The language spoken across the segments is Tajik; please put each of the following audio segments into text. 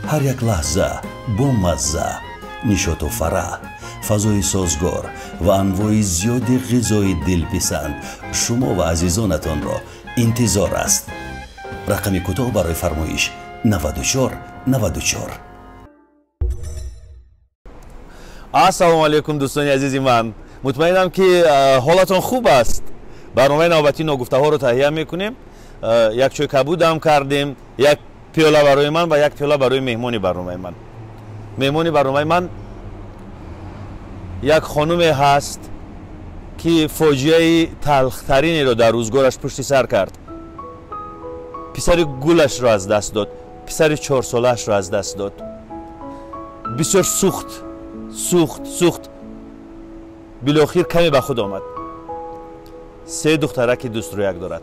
هر یک لحظه با مزه، نشاط و فرح، فضای سازگار و انواع زیاد غذای دلپسند شما و عزیزانتان را انتظار است. رقم کوتاه برای فرمایش 94 94. السلام علیکم دوستان عزیزی، من مطمئنم که حالتون خوب است. برنامه نوبتی ناگفته ها رو تهیه میکنیم. یک چای کبود هم کردیم، یک پیاله برای من و یک پیاله برای مهمانی برنامه من. مهمانی برنامه من یک خانم هست که فاجعه تلخترینی رو در روزگارش پشت سر کرد. پسر گلش رو از دست داد، پسر 4 سالش رو از دست داد. بسیار سوخت بالاخره کمی به خود آمد. 3 دخترک دوست رو یک دارد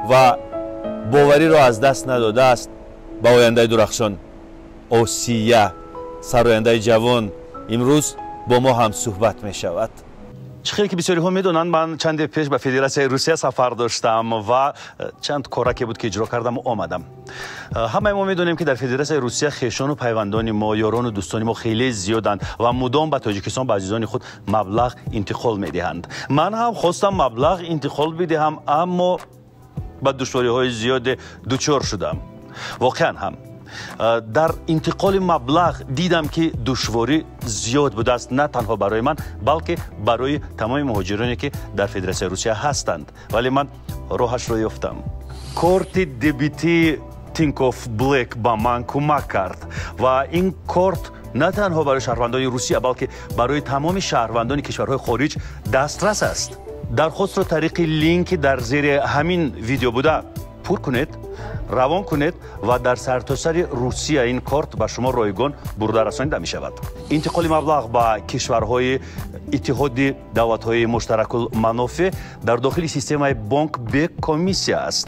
و باوری را از دست نداده است به آینده درخشان. آسیه، سراینده جوان، امروز با ما هم صحبت می شود. چخیلی که بسیاری ها میدونن من چند پیش به فدراسیون روسیه سفر داشتم و چند کارکی بود که اجرا کردم و آمدم. همه ما میدونیم که در فدراسیون روسیه خویشان و پیوندان ما، یاران و دوستان ما خیلی زیادند و مدام به تاجیکستان به عزیزان خود مبلغ انتقال میدهند. من هم خواستم مبلغ انتقال بدهم، اما با دشواری های زیاد دچار شدم. واقعا هم در انتقال مبلغ دیدم که دشواری زیاد بوده است، نه تنها برای من بلکه برای تمام مهاجرانی که در فدراسیون روسیه هستند. ولی من راهش رو یافتم. کارت دبیتی تینکوف بلک با من کمک کرد و این کارت نه تنها برای شهروندان روسیه بلکه برای تمام شهروندان کشورهای خارج دسترس است. درخواست رو طریق لینک در زیر همین ویدیو بوده پر کنید، روان کنید و در سرتاسر روسیه این کارت به شما رایگان برده رسانیده می شود. انتقال مبلغ به کشورهای اتحاد دولت‌های مشترک المنافع در داخل سیستم بانک به کمیسیه است.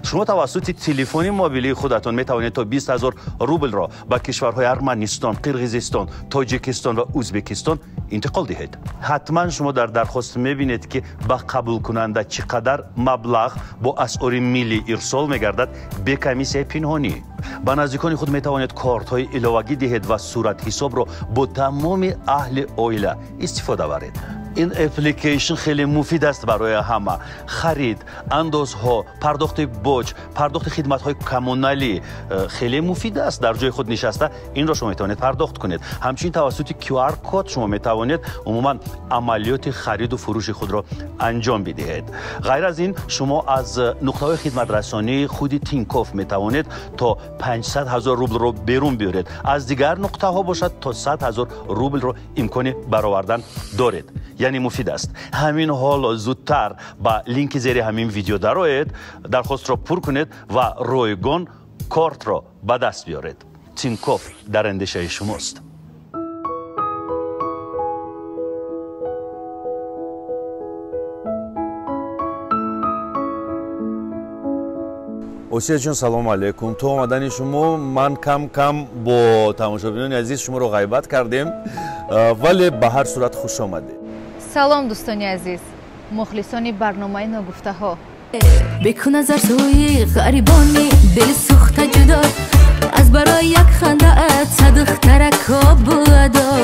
شما توسط تلفن موبیلی خودتان می توانید تا 20,000 روبل را به کشورهای ارمنستان، قرقیزستان، تاجیکستان و ازبکستان انتقال دهید. حتما شما در درخواست می بینید که به قبول کننده چقدر مبلغ با اسعار ملی ارسال می گردد به کمیسیه پنهانی. به نزدیکان خود می توانید کارت های علاوگی دهید و صورت حساب را با تمام اهل عائله استفاده برید. این اپلیکیشن خیلی مفید است برای همه. خرید، اندازها، پرداخت باج، پرداخت خدمات کمونالی خیلی مفید است. در جای خود نشسته این را شما میتوانید پرداخت کنید. همچنین توسط QR کد شما میتوانید عموما عملیات خرید و فروش خود را انجام بدهید. غیر از این شما از نقطه‌های خدمت رسانی خود تینکوف میتوانید تا 500,000 روبل رو بیرون بیارید. از دیگر نقطه ها باشد تا 100,000 روبل رو امکان برآوردن دارید. یعنی مفید است. همین حال زودتر با لینک زیر همین ویدیو درآیید، درخواست را پر کنید و رایگان کارت را به دست بیارید. تینکوف در اندیشه شماست. اوسیه جان سلام علیکم. تو آمدن شما من کم با تماشاچیان عزیز شما رو غیبت کردیم، ولی به هر صورت خوش آمدید. سلام دوستانی عزیز، مخلصان برنامه ناگفته ها. بکن از ارزوی غریبانی دل سوخته جدا، از برای یک خنده ات صدق ترکا بودا.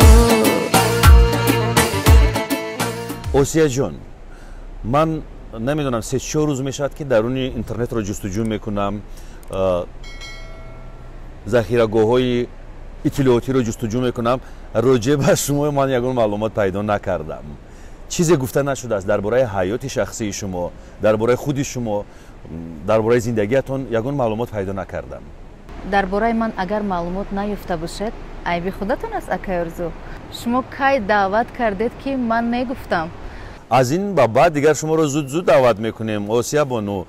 اوسیه جان، من نمیدونم 3-4 روز میشد که درون اینترنت رو جستجو میکنم، ذخیره‌گاه‌های اطلاعاتی رو جستجو میکنم. راجع به شما من یگان معلومات پیدا نکردم. چیزی گفته نشده است درباره حیات شخصی شما، درباره خود شما، درباره زندگیتون یگان معلومات پیدا نکردم. درباره من اگر معلومات نیافته باشد عیب خودتون است. اکایرزو شما کی دعوت کردید که من نگفتم؟ از این به بعد دیگر شما رو زود دعوت میکنیم. آسیه بانو،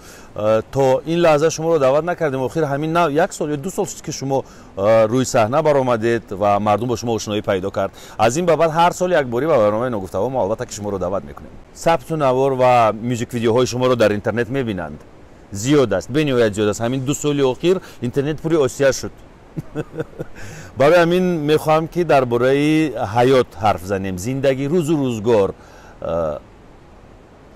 تا این لحظه شما رو دعوت نکردیم. آخر همین 1 سال یا 2 سال که شما روی صحنه برآمدید و مردم با شما آشنایی پیدا کرد. از این به بعد هر سال یک باری به برنامه ناگفته ها ما البته که شما رو دعوت میکنیم. ثبت و نوار و موزیک ویدیوهای شما رو در اینترنت میبینند. زیاد است، بنیاد زیاد است. همین 2 سال اخیر اینترنت پوری آسیه شد. برای همین میخوام که درباره حیات حرف زنیم، زندگی، روز و روزگار.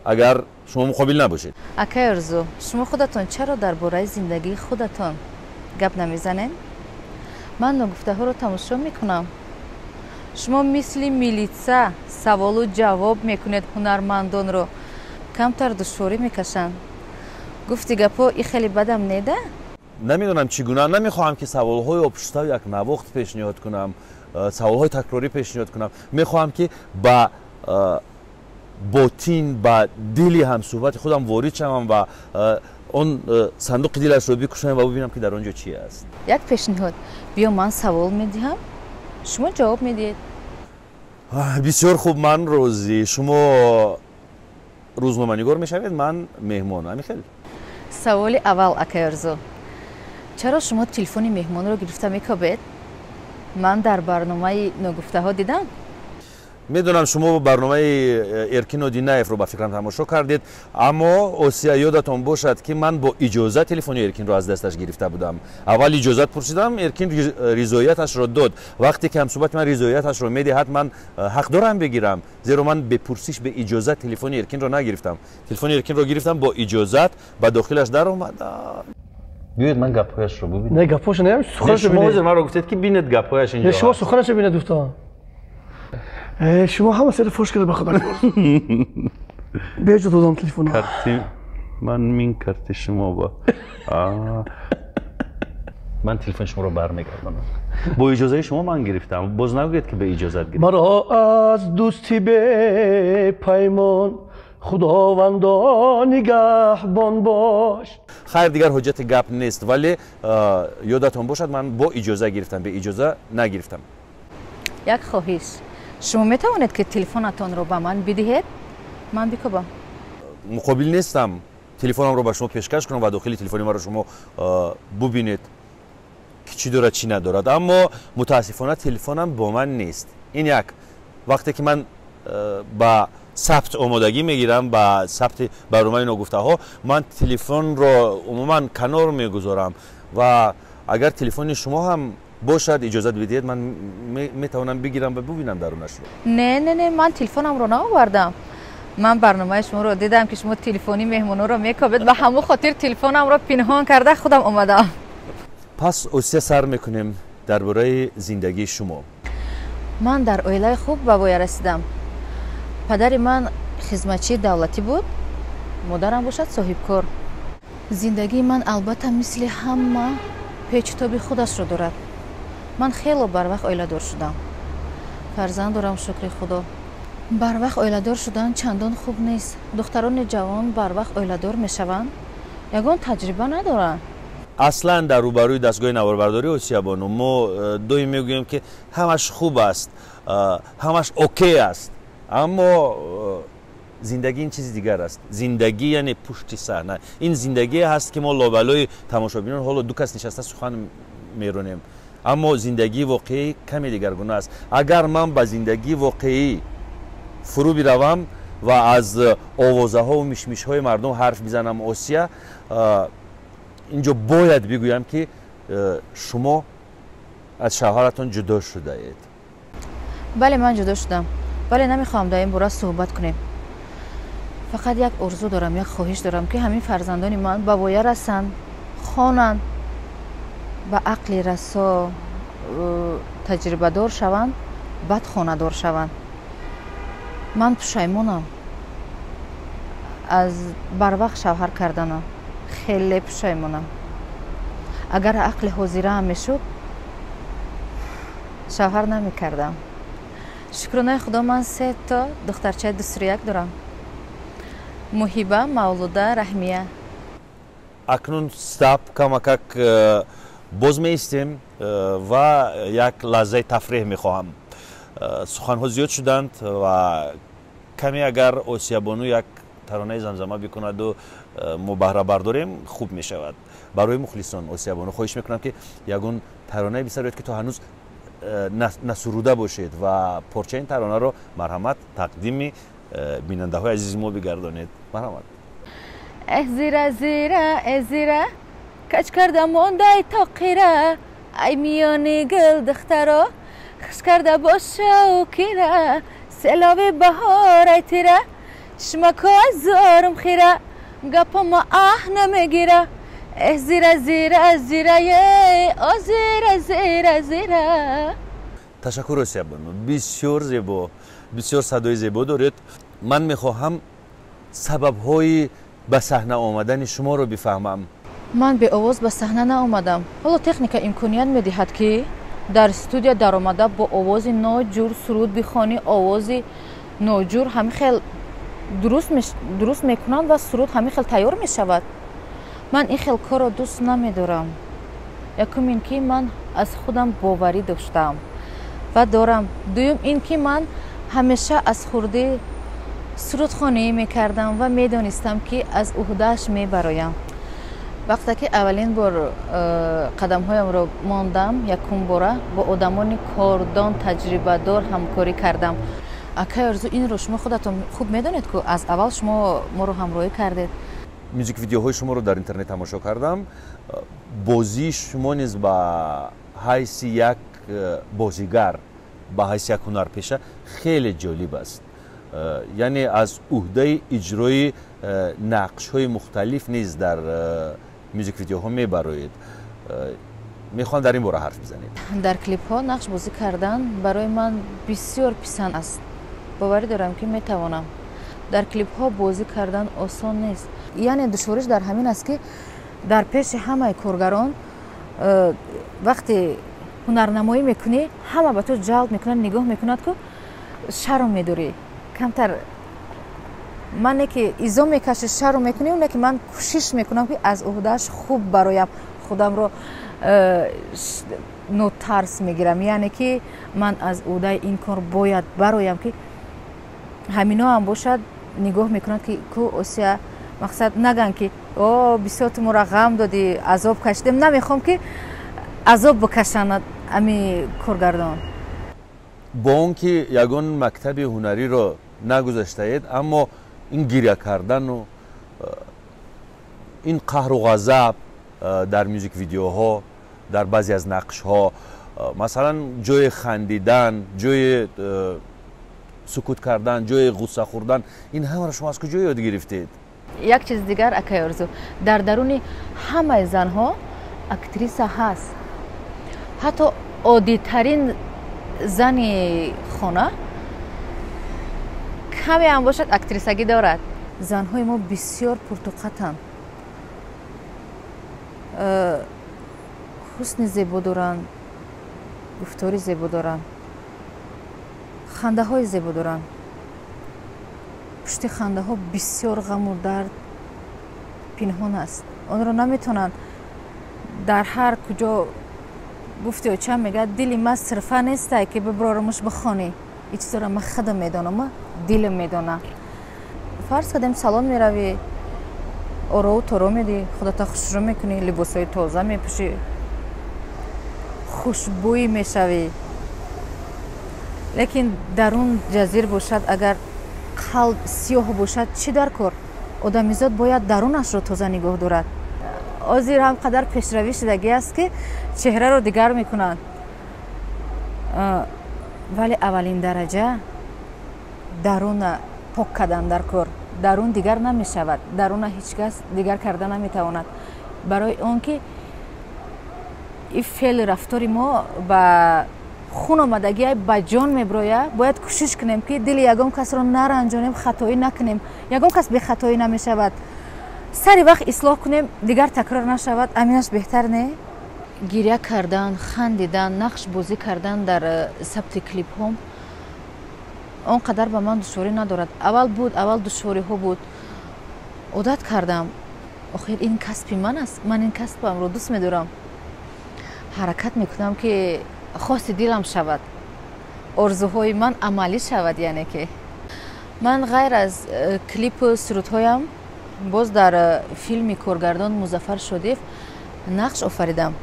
اگر شما مقابل نباشید. اکای ارزو، شما خودتون چرا درباره زندگی خودتون گپ نمیزنین؟ ман ногуфтаҳоро тамошо мекунам. шумо мисли милитса саволу ҷавоб мекунед ҳунармандонро, камтар душворӣ мекашанд. гуфти гапо и хеле бадам неда? намедонам чӣ гуна, намехоҳам ки саволҳои опуштав як навоқт пешниҳод кунам, саволҳои такрорӣ пешниҳод кунам. мехоҳам ки ба ботин, ба дили ҳамсӯҳбати худам ворид шавам ва он сандуқи дилашро бикушам ва бибинам ки дар он ҷо чӣ аст. як пешниҳод, биё ман савол медиҳам, шумо ҷавоб медиҳед. бисёр хуб, ман розӣ. шумо рӯзноманигор мешавед, ман меҳмон. амихел саволи аввал, акаёрзу, чаро шумо телефони меҳмонро гирифта мекобед? ман дар барномаи ногуфтаҳо дидам. медонам шумо барномаи Эркин Одинаевро ба фикрам тамошо кардед, аммо Осия ёдатон бошад ки ман бо иҷозат телефони Эркинро аз дасташ гирифта будам. аввал иҷозат пурсидам, Эркин ризояташро дод. вақте ки ҳамсӯҳбати ман ризояташро медиҳад, ман ҳақ дорам бигирам, зеро ман бепурсиш, беиҷозат телефони Эркинро нагирифтам. телефони Эркинро гирифтам бо иҷозат, ба дохилаш даромадам. биёед ман гапҳояшро бубинам. не гапҳошо не, суханашро шумо ҳозир маро гуфтед ки бинед гапҳояш инҷо. шумо суханашро бинед гуфтам. шумо ҳама сери фош карда ба хабар беҷо додам телефонро. карти ман мин карти шумо ба ман телефони шуморо бармегардонам. бо иҷозаи шумо ман гирифтам. боз нагӯед ки бе иҷозат гирифтам. маро аз дӯсти бепаймон худовандо нигаҳбон бош. хайр, дигар ҳоҷати гап нест, вале ёдатон бошад ман бо иҷоза гирифтам, бе иҷоза нагирифтам. як хоҳиш, шумо метавонед ки телефонатонро ба ман бидиҳед, ман бикобам. муқобил нестам телефонамро ба шумо пешкаш кунам ва дохили телефони маро шумо бубинед ки чӣ дорад чӣ надорад, аммо мутаассифона телефонам бо ман нест. ин як. вақте ки ман ба сабт омодагӣ мегирам, ба сабти барномаи ногуфтаҳо, ман телефонро умуман канор мегузорам ва агар телефони шумо ҳам бошад, иҷозат бидиҳед, ман метавонам бигирам ва бубинам дарунашро. не, ман телефонамро наовардам. ман барномаи шуморо дидам ки шумо телефони меҳмононро мекобед, ба ҳамон хотир телефонамро пинҳон карда худам омадам. пас осия сар мекунем дар бораи зиндагии шумо. ман дар оилаи хуб ба воя расидам. падари ман хизматчии давлатӣ буд, модарам бошад соҳибкор. зиндагии ман албатта мисли ҳама печтоби худашро дорад. ман хело барвақт оиладор шудам. фарзанд дорам, шукри худо. барвақт оиладор шудан чандон хуб нест. духтарони ҷавон барвақт оиладор мешаванд, ягон таҷриба надоранд. аслан дар рӯбарӯи дастгоҳи наварбардорӣ Осия бону мо доим мегӯем ки ҳамаш хуб аст, ҳамаш окей аст, аммо зиндагӣ ин чизи дигар аст. зиндагӣ яъне пушти саҳна. ин зиндагие ҳаст ки мо лобалои тамошобинон ҳоло ду кас нишаста сухан меронем, аммо зиндагии воқеӣ каме дигаргуна аст. агар ман ба зиндагии воқеӣ фурӯ биравам ва аз овозаҳову мишмишҳои мардум ҳарф бизанам, Осия, инҷо бояд бигӯям ки шумо аз шавҳаратон ҷудо шудаед. бале, ман ҷудо шудам, вале намехоҳам дар ин бора суҳбат кунем. фақат як орзу дорам, як хоҳиш дорам ки ҳамин фарзандони ман ба воя расанд, хонанд, ба ақли расо таҷрибадор шаванд, баъд хонадор шаванд. ман пушаймонам аз барвақт шавҳар карданам. хеле пушаймонам. агар ақли ҳозираам мешуд, шавҳар намекардам. шукронаи худо, ман 3 та духтарчаи дусурияк дорам. муҳиба, мавлуда, раҳмия. акнун стаб камакак боз меистем ва як лаҳзаи тафреҳ мехоҳам. суханҳо зиёд шуданд ва каме агар Осиябону як таронаи замзама бикунаду мо баҳра бардорем, хуб мешавад. барои мухлисон Осиябону хоҳиш мекунам ки ягон таронаи бисарояд ки то ҳанӯз насуруда бошед ва порчаи ин таронаро марҳамат тақдими бинандаҳои азизи мо бигардонед. марҳамат. зира зира зира кач карда мондай то қира, ай миёни гул духтаро хуш карда бо шавкира, селови баҳор ай тира, чишмако азорум хира, гапома аҳ намегира, زیره زیره زیره زیره زیره زیره. تشکر آسیا بانو، بسیار زیبا، بسیار صدای زیبا دارید. من میخواهم سبب‌های به صحنه آمدن شما رو بفهمم. من به آواز به صحنه نآمدم. حالا تکنیک امکانیت میدهد که در استودیو در آمده با آواز ناجور سرود بخوانی. آواز ناجور همه خیلی درست میکنند و سرود همه خیلی تیار میشود. من این خیلی کار رو دوست نمیدارم. یکم این که من از خودم باوری داشتم و دارم. دوم این که من همیشه از خورده سرودخوانی میکردم و میدانستم که از عهده‌اش میبرایم. وقتی که اولین بار قدم هایم رو ماندم، یکم باره با آدمان کاردان تجربه دار همکاری کردم. اکای ارزو این رو شما خودتون خوب میدونید که از اول شما ما رو همراهی کردید. میوزیک ویدیوهای شما رو در اینترنت تماشا کردم. بازی شما نیز با حیث یک بازیگر، با حیث یک هنرپیشه خیلی جالب است. یعنی از عهده اجرای نقش های مختلف نیز در میوزیک ویدیوها میبرید. میخوام در این باره حرف بزنید. در کلیپ ها نقش بازی کردن برای من بسیار پسند است. باوری دارم که میتوانم. در کلیپ ها بازی کردن آسان نیست. یعنی دشواریش در همین است که در پیش همه کارگران وقتی هنرنمایی میکنی همه به تو جلب میکنن، نگاه میکنند که شرم میداری. کمتر من که ایزا میکشه شرم میکنی، اونه که من کوشش میکنم که از عهده‌اش خوب برایم خودم رو نو ترس میگیرم. یعنی که من از عهده این کار باید برایم که همینا هم باشد نگاه میکنند که کو آسیا مقصد نگن که بسیار تو مرا غم دادی عذاب کشیدیم. نمیخوام که عذاب بکشند امی کارگردان. با اون که یگان مکتب هنری رو نگذاشته اید، اما این گریه کردن و این قهر و غضب در میوزیک ویدیوها، در بعضی از نقش ها، مثلا جای خندیدن، جای سکوت کردن، جای غصه خوردن، این همه رو شما از کجا یاد گرفتید؟ یک چیز دیگر اکای ارزو، در درون همه زنها اکتریسه هست. حتی عادی ترین زن خانه کمی هم باشد اکتریسگی دارد. زنهای ما بسیار پرتوقتند، حسن زیبا دارند، گفتاری زیبا دارند، خنده های زیبا دارند. پشت خنده ها بسیار غم و درد پنهان است. آن را نمیتونند در هر کجا گفتی و چند میگه دلی من صرفه نیسته که ببرارمش بخوانی. این چیزا را من خودم میدانم، دلم میدانه. فرض کردیم سالن میروی، آرا و تارا میدی، خودت خوش رو میکنی، لباسای تازه میپوشی، خوشبوی میشوی. لیکن درون جزیر باشد، اگر قلب سیاه باشد چی در کار؟ آدمیزاد باید درونش رو تازه نگاه دارد. آزیر هم قدر پیشروی شدگی است که چهره رو دیگر میکنند. ولی اولین درجه درون پاک کردن در کار. درون دیگر نمیشود، درون هیچ کس دیگر کرده نمیتواند. برای اون که این فعل رفتاری ما با خون آمدگی به جان میبرویه، باید کوشش کنیم که دل یگام کس رو نرنجانیم، خطایی نکنیم. یگام کس به خطایی نمیشود، سری وقت اصلاح کنیم دیگر تکرار نشود. امینش بهتر نه؟ گریه کردن، خندیدن، نقش بازی کردن در ثبت کلیپ هم اونقدر به من دشواری ندارد. اول دشواری ها بود، عادت کردم. آخر این کسب من است، من این کسبم رو دوست میدارم. حرکت میکنم که خواست دلم شود، آرزوهای من عملی شود. یعنی که من غیر از کلیپ و سرودهایم باز در فیلم کارگردان مظفر شریف نقش آفریدم.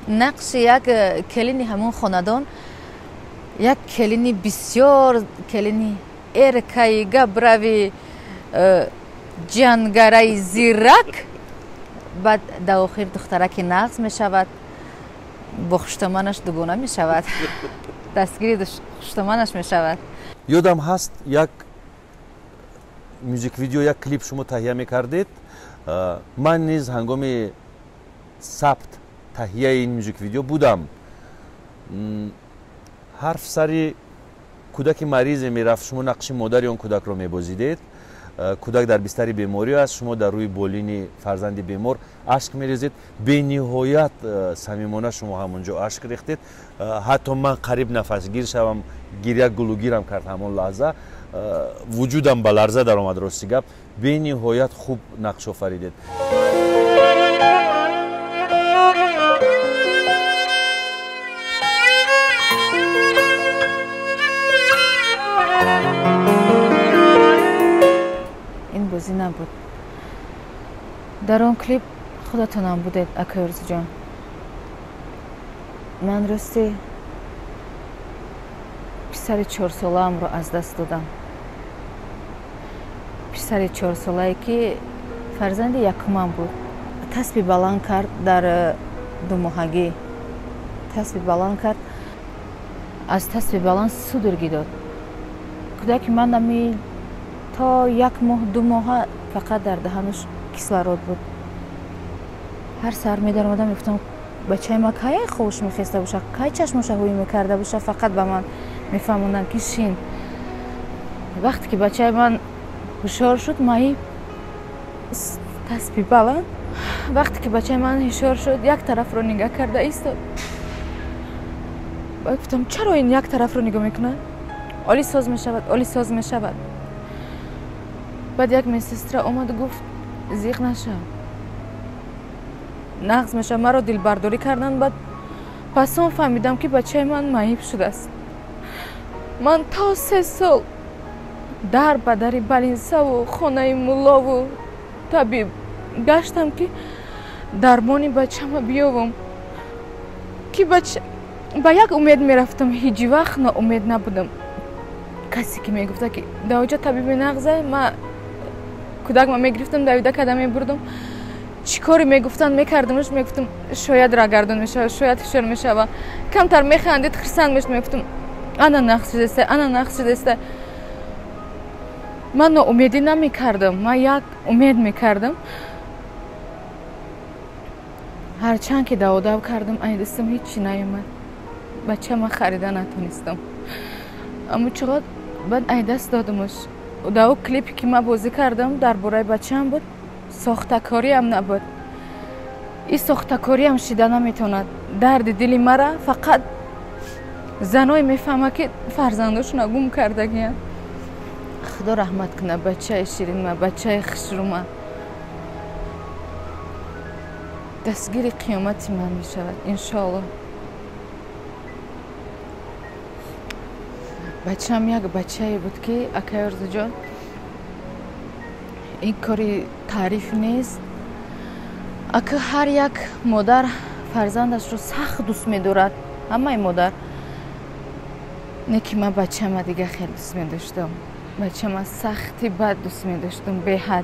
نقش یک کلینی همون خاندان، یک کلینی بسیار کلینی ارکای گبروی جنگرای زیرک. بعد در آخر دخترک نقص می شود، با خشتمانش دوگانه می شود، دستگیری خشتمانش می شود. یادم هست یک میوزیک ویدیو، یک کلیپ شما تهیه می کردید. من نیز هنگام ثبت تهیه این موزیک ویدیو بودم. حرف سری کودک مریض میرفت، شما نقش مادر اون کودک رو میبازیدید. کودک در بستر بیماری است، شما در روی بالین فرزند بیمار اشک میریزید. به نهایت صمیمانه شما همونجا اشک ریختید. حتی من قریب نفس گیر شوم، گریه گلوگیرم کرد همون لحظه. وجودم به لرزه در آمد. راستی گپ به نهایت خوب نقش آفریدید. این بازی نبود. در آن کلیپ خودتونم بودید اکایرز جان. من راستی پسر 4 ساله‌ام رو از دست دادم. پسر 4 ساله‌ای که فرزند یکمم بود. تسبیح بلند کرد در 2 ماهگی. تسبیح بلند کرد. از تسبیح بلند سودرگی داد. کودک من نمی تا 1 ماه 2 ماه فقط در دهنش کیسلارود بود. هر سر می در اومدم میگفتم بچه ما کی خوش میخسته باشه، کی چشمش هوی میکرده باشه. فقط به من میفهموندن که شین. وقتی که بچه من هوشیار شد، مایی تسبیح بلند. وقتی که بچه من هوشیار شد، یک طرف رو نگاه کرده ایستاد. گفتم چرا این یک طرف رو نگاه میکنه؟ عالی ساز میشود، عالی ساز میشود. بعد یک میسستر اومد گفت زیغ نشه، نقص میشه. مرا دل برداری کردن. بعد پس اون فهمیدم که بچه من معیب شده است. من تا 3 سال در بدری بلینسه و خانه مولا و طبیب گشتم که درمانی بچه ما بیاوم که بچه با یک امید میرفتم. هیچ وقت نه امید نبودم. کسی که میگفته که دوجه طبیب نغزه، من کودک ما میگرفتم دویده کده میبردم. چی کاری میگفتن میکردمش. میگفتم شاید را گردن میشه، شاید فشار میشه و کمتر میخندید، خرسند میشد. میگفتم انا نقص شده، انا نقص شده. من امیدی نمیکردم، من یک امید میکردم. هرچند که داو کردم این دستم هیچی نیومد. بچه من خریده نتونستم. اما چقدر بعد این دست دادمش. داو کلیپی که من بازی کردم در برای بچه هم بود. ساختکاری هم نبود. این ساختکاری هم شیده نمیتوند. درد دلی مرا فقط زنای میفهمه که فرزنداشون گم کردگیه. خدا رحمت کنه بچه شیرین ما، بچه خشرو ما. دستگیر قیامتی من میشود انشاءالله. بچه هم یک بچه بود که اکایرز جان این کاری تعریف نیست. اگه هر یک مادر فرزندش رو سخت دوست می‌دارد، همه مادر، نه که من بچه ما دیگه خیلی دوست می‌داشتم. بچه ما سختی بد دوست می‌داشتم به حد.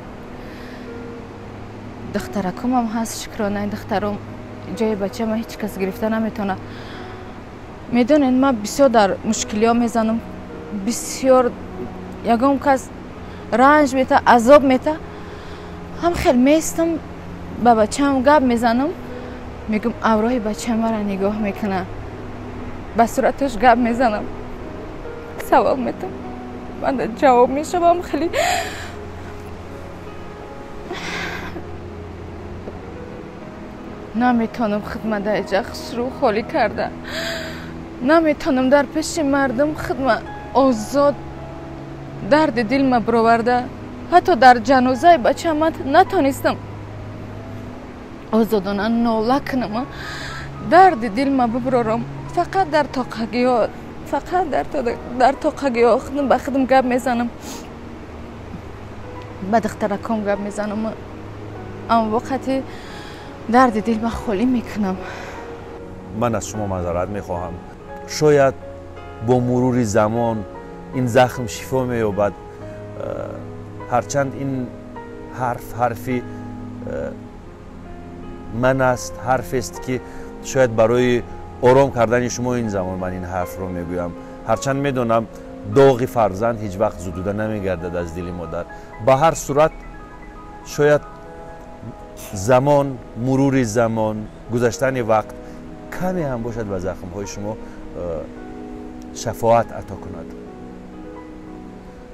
دخترکم هم هست شکرانه. این دخترم جای بچه ما هیچ کس گرفته نمیتونه. میدونین من بسیار در مشکلیا میزنم. بسیار یگام کس رنج میته، عذاب میته، هم خیلی میستم با بچه هم گپ میزنم. میگم اوراق بچه ما را نگاه میکنه، به صورتش گپ میزنم، سوال میتم، من جواب میشم. خیلی نمیتونم خدمت ایجا خسرو خالی کرده. نمیتونم در پیش مردم خدمت آزاد درد دل ما برآورده. حتی در جنازه بچه من نتونستم آزادانه ناله کنم، درد دل ما ببرارم. فقط در طاقگی ها، فقط در طاقگی ها خودم به خودم گپ میزنم، به دخترکم گپ میزنم. اما وقتی درد دل ما خالی میکنم. من از شما معذرت میخواهم. شاید با مرور زمان این زخم شفا مییابد. هرچند این حرفی من است، حرفی است که شاید برای آرام کردن شما این زمان من این حرف رو میگویم. هرچند میدونم داغ فرزند هیچ وقت زدوده نمیگردد از دل مادر. به هر صورت شاید زمان، مرور زمان، گذشتن وقت کمی هم باشد به زخم‌های شما شفاعت عطا کند.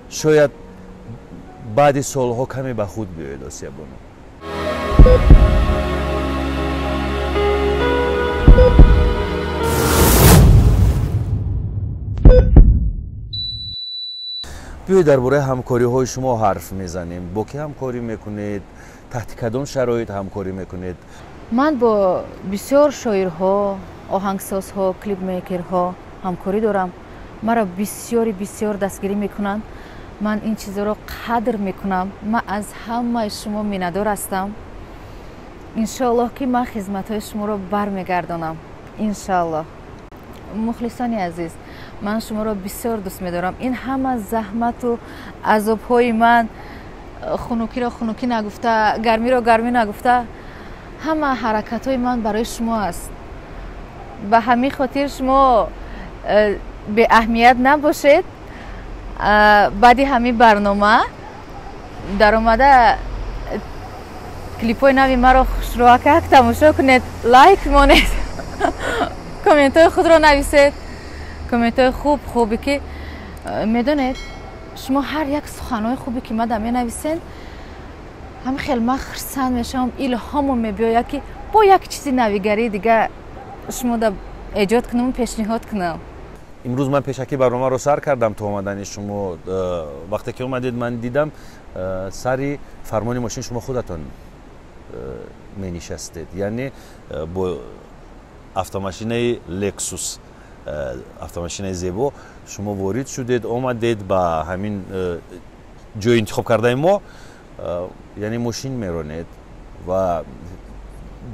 شاید بعد سالها کمی به خود بیاید آسیا بانو. بیایید درباره همکاری‌های شما حرف میزنیم. با کی همکاری میکنید؟ تحت کدام شرایط همکاری میکنید؟ من با بسیار شاعرها، آهنگسازها، کلیپ میکرها همکاری دارم. مرا بسیار دستگیری میکنن. من این چیزا رو قدر میکنم. من از همه شما میندار هستم. انشالله که من خدمت‌های شما رو برمیگردانم. انشالله. مخلصانی عزیز، من شما را بسیار دوست می‌دارم. این همه زحمت و عذاب‌های من، خنوکی را خنوکی نگفته، گرمی را گرمی نگفته، همه حرکت‌های من برای شما است. به همین خاطر شما به اهمیت نباشید. بعد همین برنامه در اومده کلیپ‌های نوی مرا خوش‌روکه تماشا کنید، لایک مانید، کامنت‌های خود را نویسید. کامنت‌های خوبی که میدونید شما هر یک سخن‌های خوبی که من نویسین همین خیلی من خرسند میشم، الهامم میبیاید که با یک چیزی نویگری دیگه شما دا ایجاد کنم، پیشنهاد کنم. امروز من پیشکی برنامه رو سر کردم تا اومدن شما. وقتی که اومدید من دیدم سری فرمان ماشین شما خودتون می نشستید، یعنی با автомашинаи لکسوس، автомашинаи زیبا شما وارد شدید، آمدید به همین جای انتخاب کرده ما، یعنی ماشین میرونید و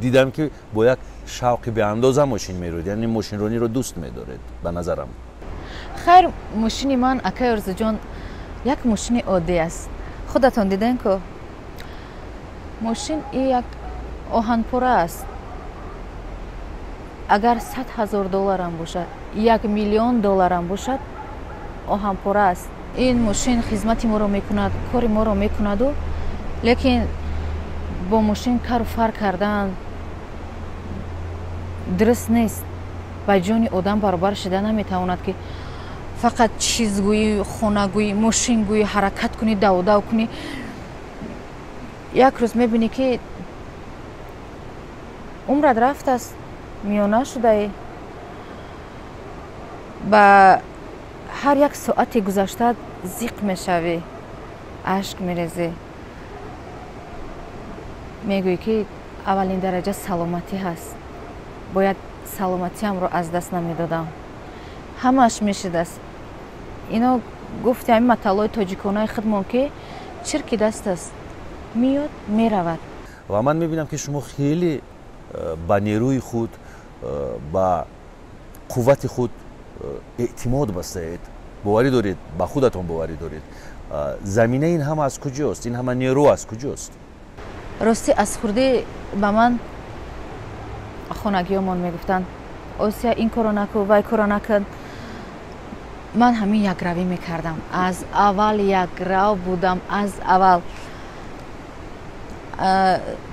دیدم که با یک شوق به اندازه ماشین میرونید، یعنی ماشین رانی رو دوست میدارید به نظرم. خیر، ماشین من اکای ارزو جان یک ماشین عادی است. خودتون دیدین که ماشین یک آهنپوره است. اگر $100,000 هم باشد، $1,000,000 هم باشد، آهنپوره است. این ماشین خدمت ما رو میکند، کار ما رو میکند، لیکن با ماشین کار و فر کردن درست نیست. با جان آدم برابر شده نمیتواند که فقط چیزگویی، خونه‌گویی، ماشینگویی حرکت کنی، دو کنی. یک روز میبینی که عمرت رفت است، میانه شده. با هر یک ساعتی گذشته زیق میشوی، اشک میریزی، میگویی که اولین درجه سلامتی هست، باید سلامتیم رو از دست نمیدادم. همش میشد است. اینا گفتی همین مطالعه تاجیکانای خودمان که چرکی دست است، میاد میرود. و من میبینم که شما خیلی با نیروی خود، با قوت خود اعتماد بستید، باوری دارید، با خودتون باوری دارید. زمینه این همه از کجاست؟ این همه نیرو از کجاست؟ راستی از خورده به من خانگی‌هامان میگفتن آسیا این کارو نکن، وای کارو نکن. من همین یک روی میکردم، از اول یک رو بودم، از اول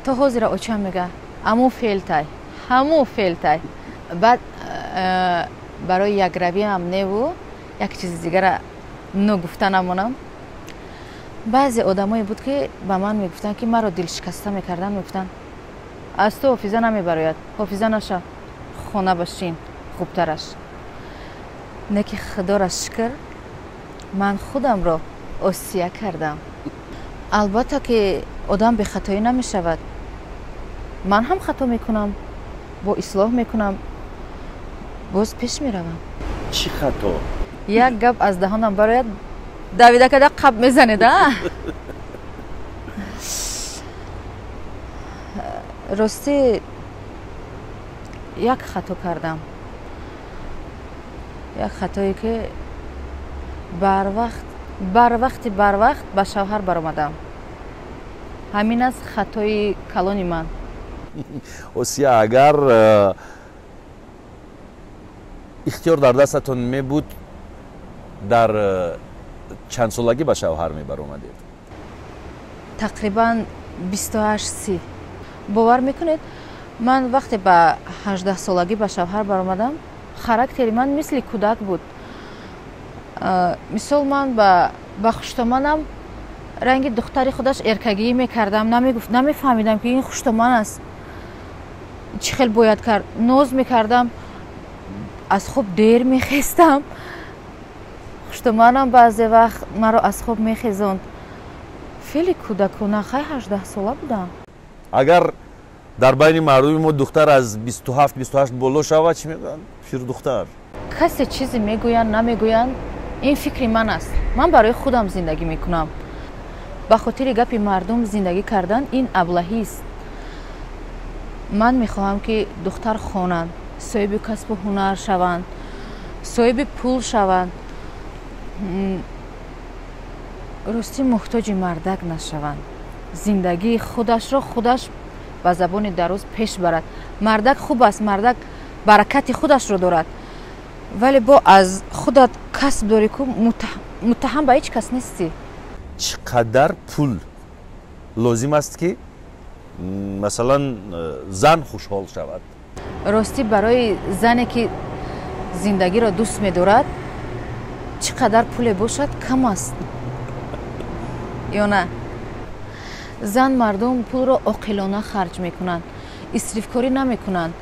تا حاضر اوچم میگه همون فیلتای. بعد برای یک روی هم نیو یک چیز دیگر نگفته نمونم. بعضی آدمایی بود که به من میگفتن که مرا دل شکسته میکردن، میگفتن از تو حافظه نمیبراید، حافظه نشه، خونه باشین خوبترش. نه که خدا را شکر من خودم را آسیه کردم. البته که آدم به خطایی نمیشود، من هم خطا میکنم، با اصلاح میکنم، باز پیش میروم. چی خطا؟ یک گپ از دهانم براید دویده که قب میزنید. راستی یک خطا کردم، یک خطایی که بر وقت به شوهر برآمدم. همین است خطای کلانی من. آسیا، اگر اختیار در دستتون می بود در چند سالگی به شوهر می برآمدید؟ تقریبا 28-30. باور میکنید من وقتی به 18 سالگی به شوهر برآمدم خاراکتری من مثل کودک بود. مثال من به خشتمانم رنگ دختری خودش ارکگی میکردم، نمیفهمیدم که این خشتمان است، چه خیلی باید کرد، ناز میکردم، از خواب دیر میخیستم، خشتمانم بعضی وقت مرا از خواب میخیزوند. خیلی کودکانه، خیلی 18 ساله بودم. اگر در بین مردم ما دختر از 27-28 بالا شود چی میگن؟ پیر دختر. کسی چیزی میگویند نمیگویند این فکر من است. من برای خودم زندگی میکنم. به خاطر گپ مردم زندگی کردن این ابلهی است. من میخواهم که دختر خوانند، صاحب کسب و هنر شوند، صاحب پول شوند، راستی محتاج مردک نشوند. زندگی خودش را خودش به زبان درست پیش برد. مردک خوب است، مردک برکت خودش را دارد، ولی با از خودت کسب داری که متهم به هیچ کس نیستی. چقدر پول لازم است که مثلا زن خوشحال شود؟ راستی برای زنی که زندگی را دوست می‌دارد چقدر پول باشد کم است یا نه؟ زن مردم پول را عاقلانه خرج میکنند، اسراف کاری نمیکنند،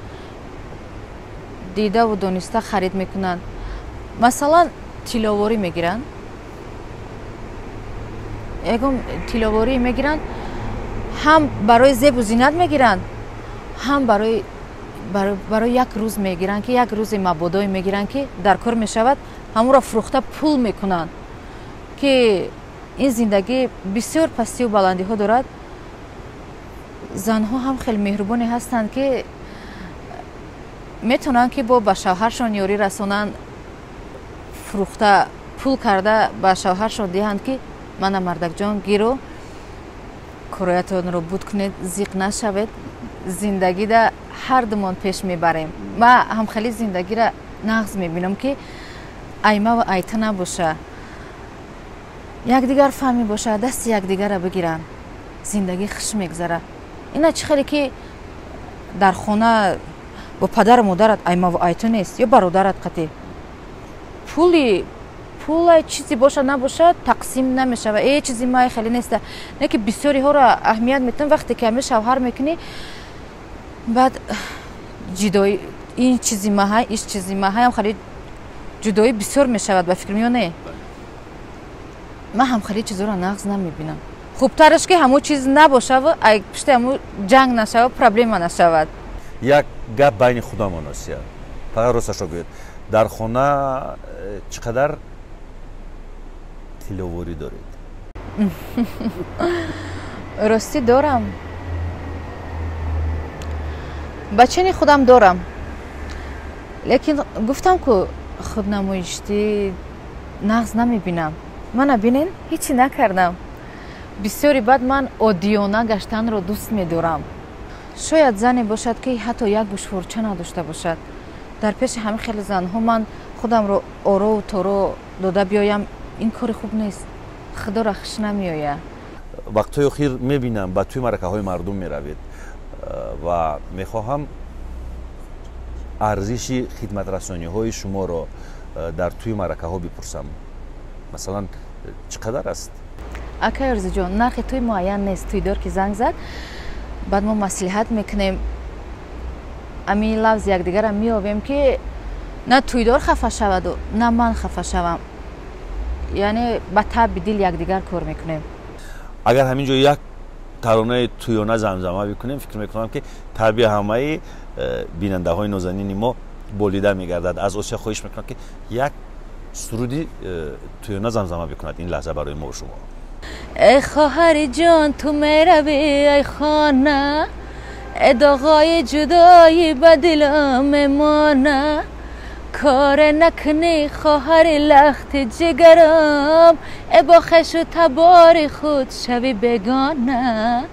دیده و دانسته خرید میکنند. مثلا تیلاواری میگیرند، یکم تیلاواری میگیرند، هم برای زیب و زینت میگیرند، هم برای یک روز میگیرند که یک روز مبادای میگیرند که در کار میشود، همون را فروخته پول میکنند که این زندگی بسیار پستی و بلندی ها دارد. زنها هم خیلی مهربانی هستند که میتونن که با به شوهرشان یاری رسانند، فروخته پول کرده به شوهرشان دهند که من مردک جان گیرو کرایتان رو بود کنید، زیق نشوید، زندگی را هر دومان پیش میبریم. من هم خیلی زندگی را نقض میبینم که ایمه و ایته نباشه، یک دیگر فهمی باشه، دست یک دیگر را بگیرن، زندگی خوش میگذره. اینا چه خیلی که در خانه با پدر و مادرت ایمه و ایته نیست یا برادرت قطعی پول چیزی باشه نباشه تقسیم نمیشه و ای چیزی ما خیلی نیست. نه که بسیاری ها را اهمیت میتن وقتی که همه شوهر میکنی بعد جدایی این چیزی ما های ایش چیزی ما های هم خیلی جدایی بسیار میشود. به فکر میونه من هم خیلی چیزا را نقض نمیبینم. خوبترش که همون چیز نباشه و پشت همون جنگ نشه و پرابلم نشود. یک گپ بین خودمان است، فقط راستش رو بگوید، در خانه چقدر تیلاواری دارید؟ راستی دارم، بچه خودم دارم، لیکن گفتم که خودنمایشی نقض نمیبینم. من نبینین هیچی نکردم. بسیاری بعد من عادیانه گشتن رو دوست میدارم. شاید زنی باشد که حتی یک گوشوارچه نداشته باشد. در پیش همه خیلی زنها من خودم رو آرا و تارا داده بیایم، این کار خوب نیست، خدا را خوش نمیآید. وقتهای اخیر میبینم به توی مرکه های مردم میروید و میخواهم ارزش خدمت رسانی های شما را در توی مرکه ها بپرسم. مثلا چقدر است؟ اکای ارزی جان، نرخ توی معین نیست. توی دار که زنگ زد بعد ما مصلحت میکنیم، امی لفظ یک دیگر هم میابیم که نه توی دار خفه شود و نه من خفه شوم، یعنی به طب دل یک دیگر کار میکنیم. اگر همینجا یک ترانه تویانه زمزمه بکنیم فکر میکنم که طبیع همه بیننده های نازنین ما بولیده میگردد. از اوسیا خواهش میکنم که یک سرودی تویانه زمزمه بکند این لحظه برای ما و شما. ای خواهر جان تو میروی ای خانه، اداغای جدایی به دلم میمانه، کار نکنی خواهر لخت جگرم، ای با خش و تبار خود شوی بگانه،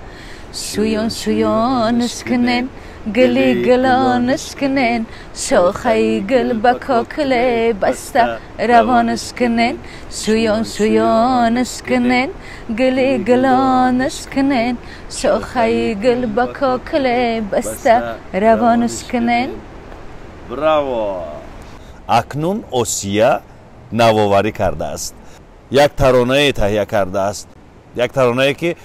شویان شویانش کنین گلی گلانش کنین شاخه گل با کاکل بسته روانش کنین سویان سویانش کنین گلی گلانش کنین شاخه گل با کاکل بسته روانش کنین. براو. اکنون اوسیا نوآوری کرده است. یک ترانه تهیه کرده است. یک ترانه که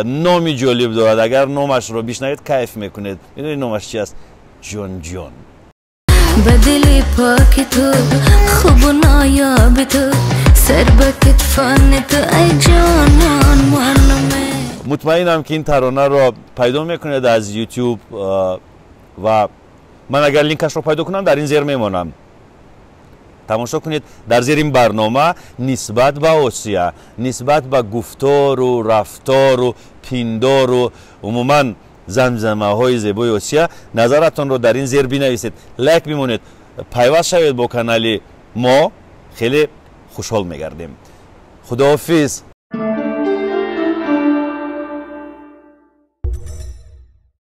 نامی جالب دارد. اگر نامش رو بشنوید کیف میکنید. میدونید نامش چی است؟ جون جون. بدلی پاک تو خوب و نایاب تو سر به کتفان تو ای جانان معلومه. مطمئنم که این ترانه رو پیدا میکنید از یوتیوب و من اگر لینکش رو پیدا کنم در این زیر میمونم. تماشا کنید. در زیر این برنامه نسبت به اوسیا، نسبت به گفتار و رفتار و پیندار و عموما زمزمه های زیبای اوسیا نظرتون رو در این زیر بنویسید. لایک بمونید. پیوست شوید با کانال ما. خیلی خوشحال میگردیم. خداحافظ.